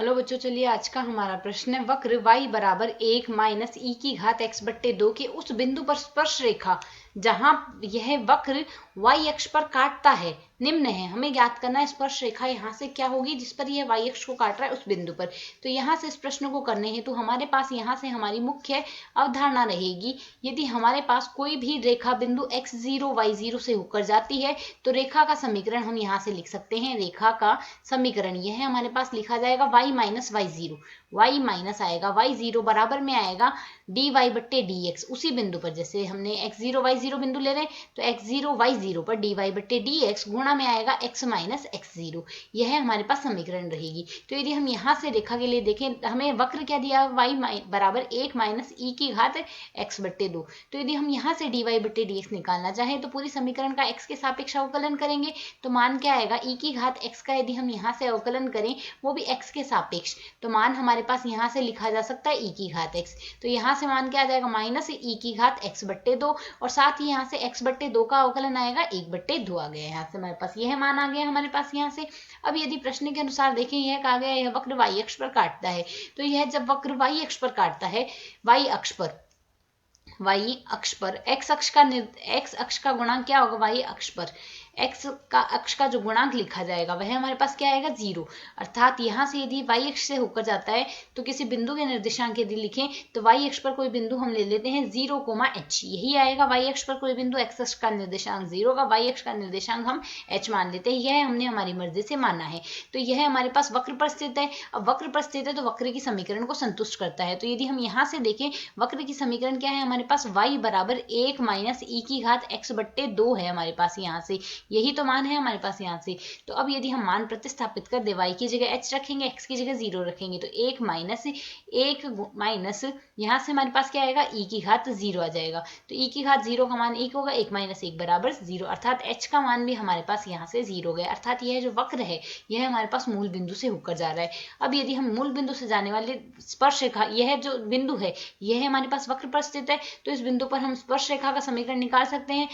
Hello बच्चों, चलिए आज का हमारा प्रश्न है वक्र y बराबर 1 माइनस ई की घात x बट्टे 2 के उस बिंदु पर स्पर्श रेखा जहां यह वक्र y अक्ष पर काटता है निम्न है। हमें ज्ञात करना है स्पर्श रेखा यहाँ से क्या होगी जिस पर यह y अक्ष को काट रहा है उस बिंदु पर। तो यहाँ से इस प्रश्न को करने हेतु हमारे पास यहाँ से हमारी मुख्य अवधारणा रहेगी, यदि हमारे पास कोई भी रेखा बिंदु x0 y0 से होकर जाती है तो रेखा का समीकरण हम यहाँ से लिख सकते हैं। रेखा का समीकरण यह हमारे पास लिखा जाएगा y minus Y zero, y minus आएगा y0 बराबर में आएगा dy बट्टे dx। उसी बिंदु पर जैसे हमने x0 y0 बिंदु ले रहे हैं तो x0 y0 पर dy बट्टे dx गुणा में आएगा x माइनस x0। यह हमारे पास समीकरण रहेगी। तो यदि हम यहाँ से रेखा के लिए देखें, हमें वक्र क्या दिया, y बराबर 1 माइनस ई की घात x बट्टे 2। तो यदि हम यहाँ से dy बट्टे dx निकालना चाहें तो पूरी समीकरण का x के सापेक्ष अवकलन करेंगे तो मान क्या आएगा, e की घात x का यदि हम यहाँ से अवकलन करें वो भी x के सापेक्ष, तो मान हमारे पास यहाँ से लिखा जा सकता है e की घात x। तो यहाँ से मान क्या आ जाएगा, माइनस e की घात x बट्टे 2 और साथ ही यहाँ से x बट्टे 2 का अवकलन आएगा 1 बट्टे 2 आ गया। यहाँ से हमारे पास यह मान आ गया हमारे पास यहाँ से। अब यदि प्रश्न के अनुसार देखें, यह कहा गया यह वक्र y अक्ष पर काटता है, तो यह जब वक्र y अक्ष पर काटता है, y अक्ष पर x अक्ष का गुणांक क्या होगा, y अक्ष पर x का अक्ष का जो गुणांक लिखा जाएगा वह हमारे पास क्या आएगा, 0। अर्थात यहाँ से यदि y अक्ष से होकर जाता है तो किसी बिंदु के निर्देशांक यदि लिखें तो y अक्ष पर कोई बिंदु हम ले लेते हैं 0,h, यही आएगा y अक्ष पर कोई बिंदु। x अक्ष का निर्देशांक 0 का, y अक्ष का निर्देशांक हम h मान लेते हैं। यह हमने हमारी मर्जी से माना है। तो यह हमारे पास वक्र पर स्थित है। अब वक्र पर स्थित है तो वक्र की समीकरण को संतुष्ट करता है। तो यदि हम यहाँ से देखें वक्र की समीकरण क्या है, हमारे पास y बराबर 1 माइनस ई की घात x बट्टे 2 है हमारे पास यहाँ से, यही तो मान है हमारे पास यहाँ से। तो अब यदि हम मान प्रतिस्थापित कर दे, y की जगह h रखेंगे, x की जगह 0 रखेंगे, तो 1 माइनस यहाँ से हमारे पास क्या आएगा, e की घात 0 आ जाएगा। तो e की घात 0 का मान 1 होगा, 1 माइनस 1 बराबर 0, अर्थात h का मान भी हमारे पास यहाँ से 0 गया। अर्थात यह जो वक्र है यह हमारे पास मूल बिंदु से होकर जा रहा है। अब यदि हम मूल बिंदु से जाने वाले स्पर्श रेखा, यह जो बिंदु है यह हमारे पास वक्र पर स्थित है, तो इस बिंदु पर हम स्पर्श रेखा का समीकरण निकाल सकते हैं।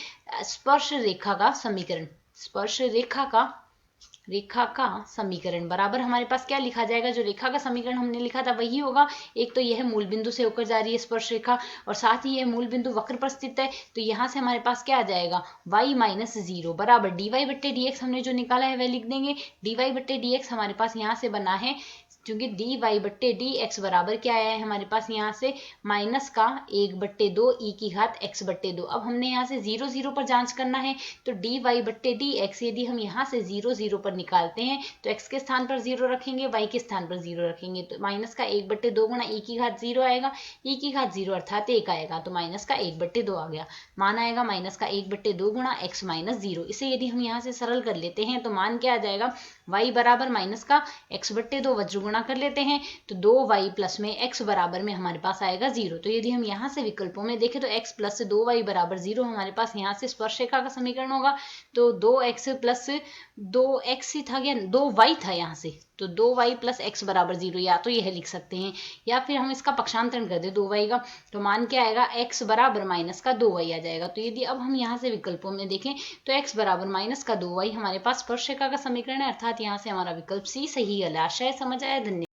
स्पर्श रेखा का समीकरण बराबर हमारे पास क्या लिखा जाएगा, जो रेखा का समीकरण हमने लिखा था वही होगा। एक तो यह मूल बिंदु से होकर जा रही है स्पर्श रेखा और साथ ही यह मूल बिंदु वक्र पर स्थित है, तो यहाँ से हमारे पास क्या आ जाएगा, y माइनस 0 बराबर dy बट्टे dx हमने जो निकाला है वह लिख देंगे। dy बट्टे dx हमारे पास यहाँ से बना है, क्योंकि dy बट्टे dx बराबर क्या आया है हमारे पास यहाँ से माइनस का 1 बट्टे 2 ई की घात x बट्टे 2। अब हमने यहाँ से 0 0 पर जांच करना है, तो dy बट्टे dx यदि हम यहाँ से 0 0 पर निकालते हैं तो x के स्थान पर 0 रखेंगे, y के स्थान पर 0 रखेंगे, तो माइनस का 1 बट्टे 2 गुना ई की घात 0 आएगा, ई की घात 0 अर्थात 1 आएगा, तो माइनस का 1 बट्टे 2 आ गया। मान आएगा माइनस का 1 बट्टे 2 गुना x माइनस 0। इसे यदि हम यहाँ से सरल कर लेते हैं तो मान क्या आ जाएगा, y बराबर माइनस का x बट्टे 2 वज्र गुणा कर लेते हैं तो 2y प्लस में x बराबर में हमारे पास आएगा 0। तो यदि हम यहाँ से विकल्पों में देखें तो x प्लस 2y बराबर 0 हमारे पास यहाँ से स्पर्श रेखा का समीकरण होगा। तो 2x प्लस 2x ही था, क्या 2y था यहाँ से, तो 2y प्लस x बराबर 0, या तो यह लिख सकते हैं या फिर हम इसका पक्षांतरण कर दे 2y का, तो मान क्या आएगा, x बराबर माइनस का 2y आ जाएगा। तो यदि अब हम यहाँ से विकल्पों में देखें तो x बराबर माइनस का 2y हमारे पास स्पर्श रेखा का समीकरण है, अर्थात यहाँ से हमारा विकल्प सी सही है। आशा है समझ आया। धन्यवाद।